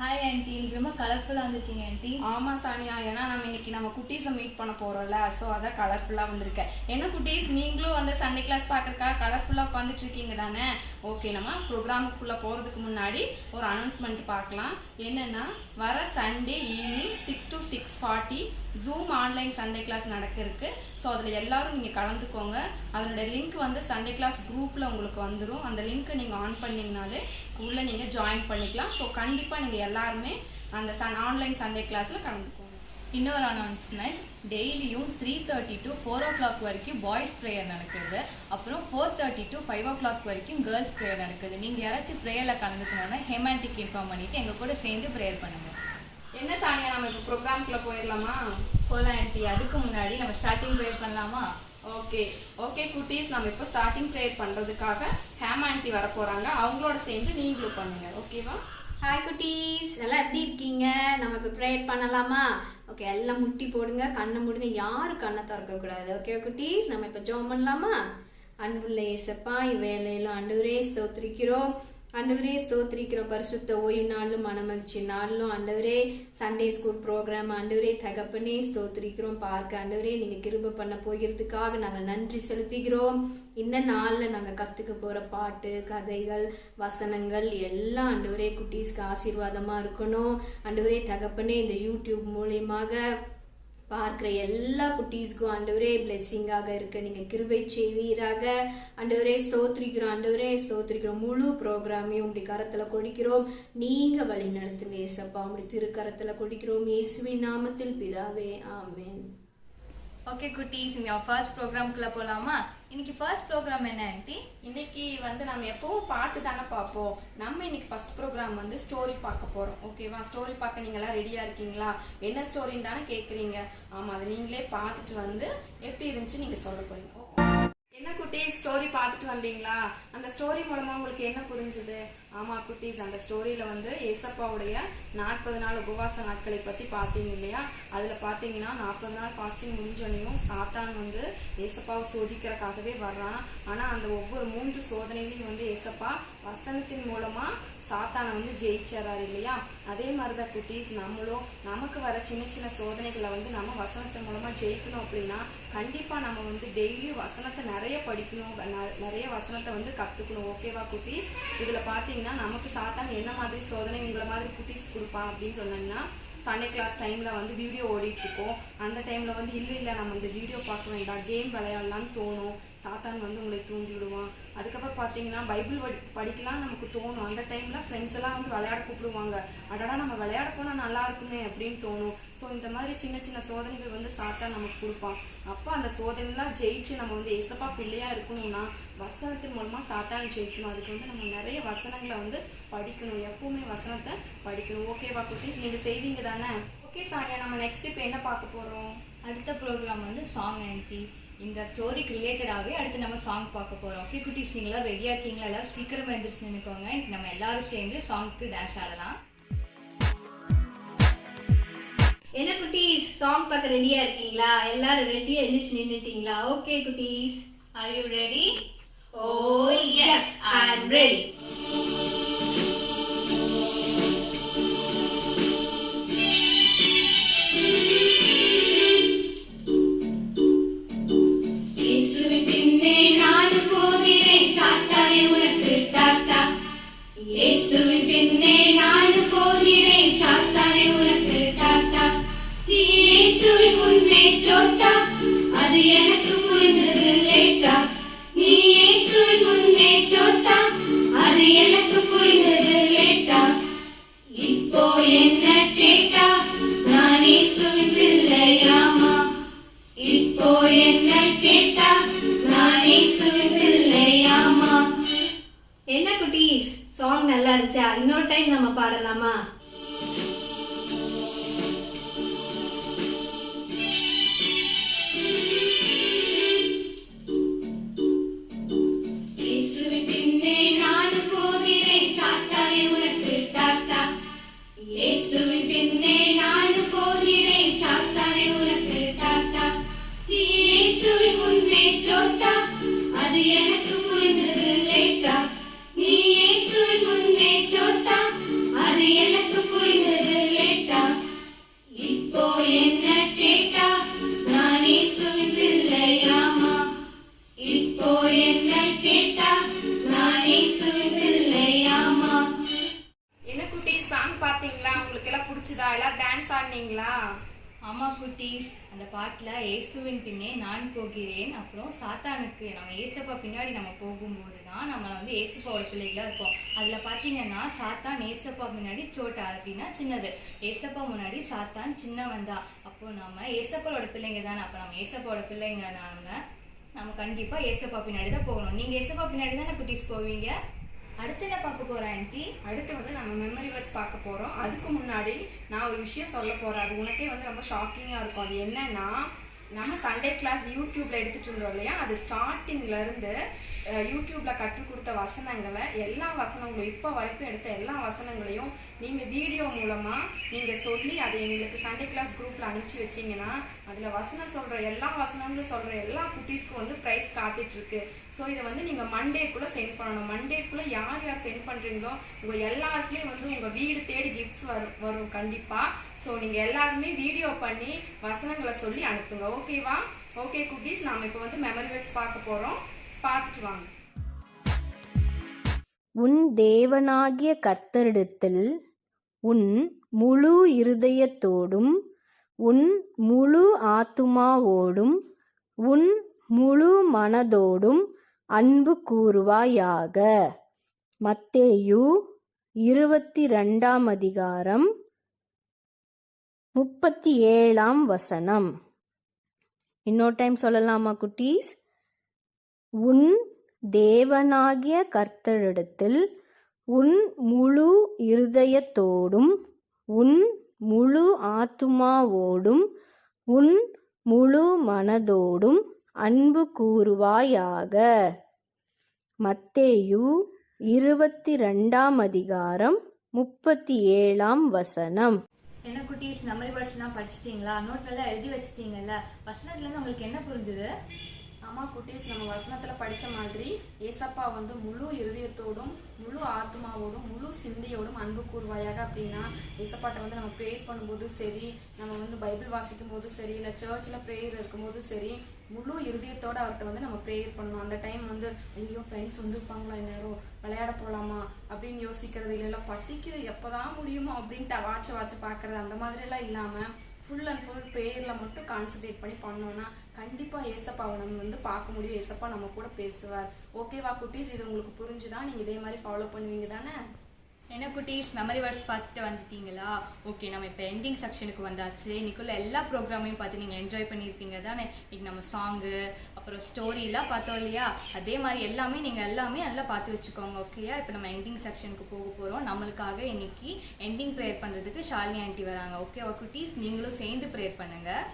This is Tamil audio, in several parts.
ஹாய் ஆண்டி, இன்னைக்கு ரொம்ப கலர்ஃபுல்லாக வந்திருக்கீங்க ஆண்டி. ஆமாம் சானியா, ஏன்னா இன்னைக்கு நம்ம குட்டீஸை மீட் பண்ண போகிறோம்ல, ஸோ அதான் கலர்ஃபுல்லாக வந்திருக்கேன். என்ன குட்டீஸ், நீங்களும் வந்து சண்டே கிளாஸ் பார்க்குறக்கா கலர்ஃபுல்லாக உட்காந்துட்டு இருக்கீங்க தானே? ஓகே, நம்ம ப்ரோக்ராமுக்குள்ளே போகிறதுக்கு முன்னாடி ஒரு அனௌன்ஸ்மெண்ட் பார்க்கலாம். என்னென்னா, வர Sunday evening 6 to 6:40 Zoom online Sunday class நடக்கிறதுக்கு. ஸோ அதில் எல்லோரும் நீங்கள் கலந்துக்கோங்க. அதனுடைய லிங்க் வந்து சண்டே கிளாஸ் குரூப்பில் உங்களுக்கு வந்துடும். அந்த லிங்க்கை நீங்கள் ஆன் பண்ணிங்கனாலே உள்ளே நீங்கள் ஜாயின் பண்ணிக்கலாம். ஸோ கண்டிப்பாக நீங்கள் எல்லாருமே அந்த ஆன்லைன் சண்டே கிளாஸில் கலந்துக்கோங்க. இன்னொரு அனௌன்ஸ்மெண்ட், டெய்லியும் 3:30 to 4 o'clock வரைக்கும் பாய்ஸ் ப்ரேயர் நடக்குது. அப்புறம் 4:30 to 5 o'clock வரைக்கும் கேர்ள்ஸ் ப்ரேயர் நடக்குது. நீங்கள் யாராச்சும் ப்ரேயரில் கலந்துக்கணுன்னா ஹேமாண்டிக் இன்ஃபார்ம் பண்ணிவிட்டு எங்கள் கூட சேர்ந்து ப்ரேயர் பண்ணுங்கள். என்ன சானியா, நம்ம இப்போ ப்ரோக்ராம்குள்ளே போயிடலாமா? போகலாம் ஆண்டி. அதுக்கு முன்னாடி நம்ம ஸ்டார்டிங் ப்ரேயர் பண்ணலாமா? ஓகே குட்டீஸ், நம்ம இப்போ ஸ்டார்டிங் ப்ரேயர் பண்ணுறதுக்காக ஹேம் ஆண்டி வர போகிறாங்க. அவங்களோட சேர்ந்து நீங்களும் பண்ணுங்க. ஓகேவா? ஹாய் குட்டீஸ், எல்லாம் எப்படி இருக்கீங்க? நம்ம இப்போ ப்ரேயர் பண்ணலாமா? ஓகே, எல்லாம் முட்டி போடுங்க, கண்ணை மூடுங்க, யாரும் கண்ணை திறக்கக்கூடாது. ஓகே குட்டீஸ், நம்ம இப்போ ஜெபம் பண்ணலாமா? அன்புள்ள இயேசப்பா, இவ்வேளையிலும் ஆண்டவரே ஸ்தோத்திரிக்கிறோம். ஆண்டவரே ஸ்தோத்திரிக்கிறோம். பரிசுத்த ஓய்வு நாளும் மனமகிழ்ச்சி நாளும் ஆண்டவரே சண்டே ஸ்கூல் ப்ரோக்ராம் ஆண்டவரே தகப்பனே ஸ்தோத்திரிக்கிறோம். பார்க்க ஆண்டவரே நீங்கள் கிருபை பண்ண போகிறதுக்காக நாங்கள் நன்றி செலுத்துகிறோம். இந்த நாளில் நாங்கள் கற்றுக்க போகிற பாட்டு, கதைகள், வசனங்கள் எல்லாம் ஆண்டவரே குட்டீஸ்க்கு ஆசீர்வாதமாக இருக்கணும். ஆண்டவரே தகப்பனே இந்த யூடியூப் மூலியமாக பார்க்குற எல்லா குட்டீஸ்க்கும் ஆண்டவரே பிளெஸ்ஸிங்காக இருக்க நீங்கள் கிருபை செய்வீராக. ஆண்டவரே ஸ்தோத்திரிக்கிறோம். ஆண்டவரே ஸ்தோத்திரிக்கிறோம். முழு ப்ரோக்ராமையும் உங்களுடைய கரத்தில் கொடுக்கிறோம். நீங்கள் வழி நடத்துங்க ஏசப்பா. உங்களுடைய திருக்கரத்தில் கொடுக்கிறோம். இயேசுவின் நாமத்தில் பிதாவே, ஆமென். ஓகே குட்டீஸ், இங்கே ஃபர்ஸ்ட் ப்ரோக்ராம்குள்ளே போகலாமா? இன்னைக்கு ஃபர்ஸ்ட் ப்ரோக்ராம் என்ன ஆண்டி? இன்னைக்கு வந்து நம்ம எப்பவும் பாட்டு தானே பார்ப்போம். நம்ம இன்னைக்கு ஃபர்ஸ்ட் ப்ரோக்ராம் வந்து ஸ்டோரி பார்க்க போகிறோம். ஓகேவா? ஸ்டோரி பார்க்க நீங்களாம் ரெடியாக இருக்கீங்களா? என்ன ஸ்டோரின்னு தானே கேட்குறீங்க. ஆமாம், அதை நீங்களே பார்த்துட்டு வந்து எப்படி இருந்துச்சு நீங்கள் சொல்ல போகிறீங்க. என்ன குட்டீஸ், ஸ்டோரி பார்த்துட்டு வந்தீங்களா? அந்த ஸ்டோரி மூலமாக உங்களுக்கு என்ன புரிஞ்சுது? ஆமாம் குட்டீஸ், அந்த ஸ்டோரியில் வந்து ஏசப்பாவுடைய 40 நாள் உபவாச நாட்களை பற்றி பார்த்தீங்க இல்லையா? அதில் பார்த்தீங்கன்னா 40 நாள் ஃபாஸ்டிங் முடிஞ்சோன்னையும் சாத்தான் வந்து ஏசப்பாவை சோதிக்கிறக்காகவே வர்றான். ஆனால் அந்த ஒவ்வொரு 3 சோதனைகளையும் வந்து ஏசப்பா வசனத்தின் மூலமாக சாத்தானை வந்து ஜெயிச்சாராரு இல்லையா? அதே மாதிரி தான் குட்டீஸ், நம்மளும் நமக்கு வர சின்ன சின்ன சோதனைகளை வந்து நம்ம வசனத்தின் மூலமாக ஜெயிக்கணும். அப்படின்னா கண்டிப்பாக நம்ம வந்து டெய்லியும் வசனத்தை நிறைய படிக்கணும், நிறைய வசனத்தை வந்து கற்றுக்கணும். ஓகேவா குட்டீஸ்? இதில் பார்த்தீங்கன்னா நமக்கு சாத்தான் என்ன மாதிரி சோதனை உங்களை மாதிரி குட்டீஸ் கொடுப்பான் அப்படின்னு சொன்னாங்கன்னா, சண்டே கிளாஸ் டைமில் வந்து வீடியோ ஓடிட்டுருக்கோம். அந்த டைமில் வந்து இல்லை நம்ம இந்த வீடியோ பார்க்க வேண்டாம், கேம் விளையாடலான்னு தோணும். சாத்தான் வந்து உங்களை தூண்டி விடுவான். அதுக்கப்புறம் பார்த்தீங்கன்னா பைபிள் படிக்கலாம் நமக்கு தோணும். அந்த டைமில் ஃப்ரெண்ட்ஸ் எல்லாம் வந்து விளையாட கூப்பிடுவாங்க. அடடா நம்ம விளையாட போனால் நல்லா இருக்குமே அப்படின்னு தோணும். ஸோ இந்த மாதிரி சின்ன சின்ன சோதனைகள் வந்து சாத்தான் நமக்கு கொடுப்பான். அப்போ அந்த சோதனைலாம் ஜெயிச்சு நம்ம வந்து ஏசப்பா பிள்ளையாக இருக்கணும்னா வசனத்தின் மூலமாக சாத்தானை ஜெயிக்கணும். அதுக்கு வந்து நம்ம நிறைய வசனங்களை வந்து படிக்கணும். எப்பவுமே வசனத்தை படிக்கணும். ஓகேவா குட்டீஸ்? நீங்கள் செய்வீங்க தானே? ஓகே சானியா, நம்ம நெக்ஸ்ட் இப்போ என்ன பார்க்க போகிறோம்? அடுத்த ப்ரோக்ராம் வந்து சாங் ஆண்டி. இந்த ஸ்டோரிக்கு ரிலேட்டடாகவே அடுத்து நம்ம சாங் பார்க்க போகிறோம். ஓகே குட்டீஸ், நீங்களாம் ரெடியாக இருக்கீங்களா? எல்லாரும் சீக்கிரமாக எழுந்திரிச்சு நினைக்கோங்க. நம்ம எல்லாரும் சேர்ந்து சாங்க்கு டான்ஸ் ஆடலாம். என்ன குட்டீஸ், சாங் பார்க்க ரெடியாக இருக்கீங்களா? எல்லாரும் ரெடியாக எழுந்திரிச்சு நின்றுட்டீங்களா? ஓகே குட்டீஸ், are you ready? Oh yes, I'm ready. இயேசுவின் பின்னே நான் போகிறேன், சாத்தானே உனக்கு டாட்டா. இயேசுவின் பின்னே நான் போகிறேன், சாத்தானே உனக்கு டாட்டா. நீ இயேசுவின் முன்னே சோட்டா, அது எனக்கு புரிந்தது லேட்டா. நீ இயேசுவின் முன்னே சோட்டா, அது எனக்கு புரிந்தது லேட்டா. இப்போ என்ன கேட்டா, நான் இயேசுவின் பிள்ளையாமா. இப்போ என்ன கேட்டா, நான் இயேசுவின் பிள்ளையாமா. என்ன குட்டீஸ், சாங் நல்லா இருந்துச்சா? இன்னொரு டைம் நம்ம பாடலாமா? அது எனக்கு புரிந்தது லேட்டா. நீ இயேசுவின் முன்னே சோட்டா, அது எனக்கு குட்டீஸ், அந்த பாட்டில் இயேசுவின் பின்னே நான் போகிறேன், அப்புறம் சாத்தானுக்கு நம்ம ஏசப்பா பின்னாடி நம்ம போகும்போது தான் நம்ம வந்து ஏசப்பாவோட பிள்ளைகளாக இருப்போம். அதில் பார்த்தீங்கன்னா சாத்தான் ஏசப்பா முன்னாடி சோட்டா அப்படின்னா சின்னது, ஏசப்பா முன்னாடி சாத்தான் சின்னவன் தான். அப்போ நம்ம ஏசப்பாவோட பிள்ளைங்க தானே. அப்போ நம்ம ஏசப்பாவோட பிள்ளைங்க நம்ம கண்டிப்பாக ஏசப்பா பின்னாடி தான் போகணும். நீங்கள் ஏசப்பா பின்னாடி தானே குட்டீஸ் போவீங்க. அடுத்து என்ன பார்க்க போகிறோம் ஆன்ட்டி? அடுத்து வந்து நம்ம மெமரி வேர்ட்ஸ் பார்க்க போகிறோம். அதுக்கு முன்னாடி நான் ஒரு விஷயம் சொல்ல போகிறேன். அது உனக்கே வந்து ரொம்ப ஷாக்கிங்காக இருக்கும். அது என்னன்னா, நம்ம சண்டே கிளாஸ் யூடியூப்ல எடுத்துட்டு இருந்தோம் இல்லையா, அது ஸ்டார்டிங்ல இருந்து யூடியூப்ல கற்றுக் கொடுத்த வசனங்களை, எல்லா வசனங்களும் இப்போ வரைக்கும் எடுத்த எல்லா வசனங்களையும் நீங்க வீடியோ மூலமா நீங்க சொல்லி அதை எங்களுக்கு சண்டே கிளாஸ் குரூப்ல அனுப்பிச்சு வச்சீங்கன்னா, அதுல வசனம் சொல்ற எல்லா வசனங்களும் சொல்ற எல்லா குட்டீஸ்க்கும் வந்து ப்ரைஸ் காத்துட்டு இருக்கு. ஸோ இதை வந்து நீங்க மண்டேக்குள்ள சென்ட் பண்ணணும். மண்டேக்குள்ள யார் யார் சென்ட் பண்றீங்களோ உங்க எல்லாருக்குமே வந்து உங்க வீடு தேடி கிஃப்ட்ஸ் வரும் கண்டிப்பா. ஸோ நீங்கள் எல்லாருமே வீடியோ பண்ணி வசனங்களை சொல்லி அனுப்புங்க. ஓகேவா? ஓகே குட்டீஸ், நாம் இப்போ வந்து மெமரி வேர்ட்ஸ் பார்க்க போகிறோம். பார்த்துட்டு வாங்க. உன் தேவனாகிய கர்த்தரிடத்தில் உன் முழு இருதயத்தோடும் உன் முழு ஆத்துமாவோடும் உன் முழு மனதோடும் அன்பு கூறுவாயாக. மத்தேயு 22 37 இன்னொரு டைம் சொல்லலாமா குட்டீஸ்? உன் தேவனாகிய கர்த்தரிடத்தில் உன் முழு இருதயத்தோடும் உன் முழு ஆத்துமாவோடும் உன் முழு மனதோடும் அன்பு கூறுவாயாக. மத்தேயு 22 37 என்ன குட்டீஸ், மெமரி வேர்ட்ஸ்லாம் படிச்சிட்டிங்களா? நோட்லாம் எழுதி வச்சிட்டீங்கல்ல? வசனத்துலேருந்து உங்களுக்கு என்ன புரிஞ்சுது? ஆமாம் குட்டீஸ், நம்ம வசனத்தில் படித்த மாதிரி ஏசப்பா வந்து முழு இருதயத்தோடும் முழு ஆத்மாவோடும் முழு சிந்தையோடும் அன்பு கூறுவாயாக. அப்படின்னா ஏசப்பாட்ட வந்து நம்ம ப்ரேயர் பண்ணும்போதும் சரி, நம்ம வந்து பைபிள் வாசிக்கும் போதும் சரி, இல்லை சர்ச்சில் ப்ரேயர் இருக்கும்போதும் சரி, முழு இருதயத்தோடு அவர்கிட்ட வந்து நம்ம ப்ரேயர் பண்ணணும். அந்த டைம் வந்து ஐயோ ஃப்ரெண்ட்ஸ் வந்துருப்பாங்களா, இந்நேரம் விளையாட போகலாமா அப்படின்னு யோசிக்கிறது இல்லை, பசிக்குது எப்போதான் முடியுமோ அப்படின்ட்டு வாட்ச பார்க்குறது, அந்த மாதிரிலாம் இல்லாமல் ஃபுல் அண்ட் ஃபுல் ப்ரேயரில் மட்டும் கான்சன்ட்ரேட் பண்ணி பண்ணோன்னா கண்டிப்பாக ஏசப்பாவை நம்ம வந்து பார்க்க முடியும். ஏசப்பா நம்ம கூட பேசுவார். ஓகேவா குட்டீஸ்? இது உங்களுக்கு புரிஞ்சுதான்? நீங்கள் இதே மாதிரி ஃபாலோ பண்ணுவீங்க தானே? என்ன குட்டீஸ், மெமரி வேர்ட்ஸ் பார்த்துட்டு வந்துட்டீங்களா? ஓகே, நம்ம இப்போ எண்டிங் செக்ஷனுக்கு வந்தாச்சு. இன்னைக்குள்ள எல்லா ப்ரோக்ராமையும் பார்த்து நீங்கள் என்ஜாய் பண்ணியிருப்பீங்க தானே? இன்னைக்கு நம்ம சாங்கு அப்புறம் ஸ்டோரிலாம் பார்த்தோம் இல்லையா? அதே மாதிரி எல்லாமே நீங்கள் நல்லா பார்த்து வச்சுக்கோங்க. ஓகேயா? இப்போ நம்ம எண்டிங் செக்ஷனுக்கு போக போகிறோம். நம்மளுக்காக இன்னைக்கு எண்டிங் ப்ரேயர் பண்ணுறதுக்கு ஷாலினி ஆண்டி வராங்க. ஓகேவா குட்டீஸ்? நீங்களும் சேர்ந்து ப்ரேயர் பண்ணுங்கள்.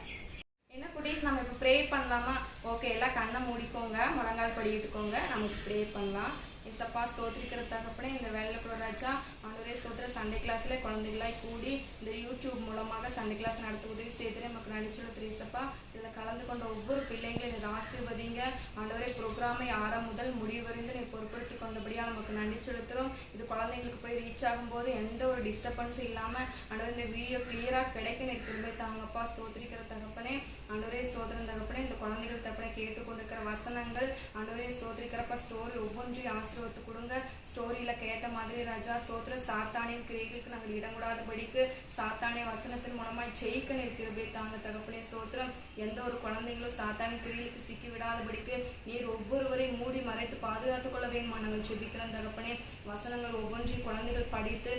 என்ன குட்டீஸ், நம்ம இப்போ ப்ரேயர் பண்ணலாமா? ஓகே, எல்லாம் கண்ணை மூடிக்கோங்க, முழங்கால் படிக்கிட்டுக்கோங்க. நமக்கு ப்ரேயர் பண்ணலாம். ஏசப்பா ஸ்தோத்திரிக்கிற தகப்பனே, இந்த வெள்ளக்குள்ள ராஜா ஆண்டவரே ஸ்தோத்திர, சண்டே கிளாஸ்ல குழந்தைகளாய் கூடி இந்த யூடியூப் மூலமாக சண்டே கிளாஸ் நடத்த உதவி செய்து நமக்கு நடிச்சுடுத்து. ஏசப்பா இதில் கலந்து கொண்ட ஒவ்வொரு பிள்ளைங்களையும் எனக்கு ஆசீர்வதிங்க. ஆண்டவரே ப்ரோக்ராமை ஆரம்பம் முதல் முடிவு வரைந்து நீ பொறுப்படுத்தி கொண்டபடியாக நமக்கு நடிச்சுடுத்துறோம். இது குழந்தைங்களுக்கு போய் ரீச் ஆகும்போது எந்த ஒரு டிஸ்டர்பன்ஸும் இல்லாமல் ஆண்டவரே இந்த வீடியோ கிளியராக கிடைக்க எனக்கு திரும்ப தாங்கப்பா. ஸ்தோத்திரிக்கிற தகப்பனே, ஆண்டவரே ஸ்தோத்திரம் தகப்பனே, இந்த குழந்தைகள் தப்பனை கேட்டுக்கொண்டிருக்கிற வசனங்கள் ஆண்டவரே ஸ்தோத்திரிக்கிறப்ப ஸ்டோரி ஒவ்வொன்றையும் ஆசீர்வத்து கொடுங்க. ஸ்டோரியில கேட்ட மாதிரி ராஜா ஸ்தோத்திர, சாத்தானின் கிரியைகளுக்கு நாங்கள் இடங்கூடாதபடிக்கு சாத்தானிய வசனத்தின் மூலமாய் ஜெயிக்க நிற்கிறபே தாங்க தகப்பனே. ஸ்தோத்திரம், எந்த ஒரு குழந்தைங்களும் சாத்தானின் கிரியைகளுக்கு சிக்கி விடாதபடிக்கு நீர் ஒவ்வொருவரையும் மூடி மறைத்து பாதுகாத்துக் கொள்ள வேண்டுமா நாங்கள் ஜெபிக்கிறோம் தகப்பனே. வசனங்கள் ஒவ்வொன்றையும் குழந்தைகள் படித்து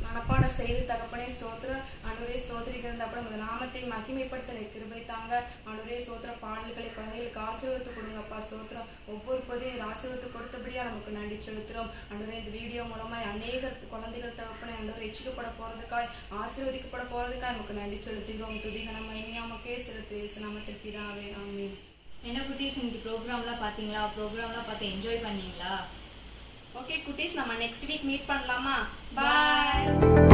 மனப்பாடம் செய்து தகப்பனே ஸ்தோத்திர, ஆண்டவரே ஸ்தோத்திரிக்கிறது அப்புறம் உங்கள் நாமத்தை மகிமைப்படுத்த கிருபை தாங்க. ஆண்டவரே ஸ்தோத்திர, பாடல்களை குழந்தைகளுக்கு ஆசீர்வத்து கொடுங்கப்பா. ஸ்தோத்திரம், ஒவ்வொரு பதிலையும் ஆசீர்வத்து கொடுத்தபடியா நமக்கு நன்றி செலுத்துறோம். ஆண்டவரே இந்த வீடியோ மூலமாய் அநேக குழந்தைகள் தகப்பனே ஆண்டவரை ரட்சிக்கப்பட போறதுக்காய் ஆசீர்வதிக்கப்பட போறதுக்காய் நமக்கு நன்றி செலுத்துகிறோம். துதிகன மகிமையாமக்கே செலுத்து இயேசு நாமத்தில் பிதாவே, ஆமென். என்ன குட்டீஸ், இன்னைக்கு ப்ரோக்ராம்லாம் பார்த்தீங்களா? ப்ரோக்ராம்லாம் பார்த்து என்ஜாய் பண்ணீங்களா? ஓகே குட்டீஸ், நம்ம நெக்ஸ்ட் வீக் மீட் பண்ணலாமா? பாய்.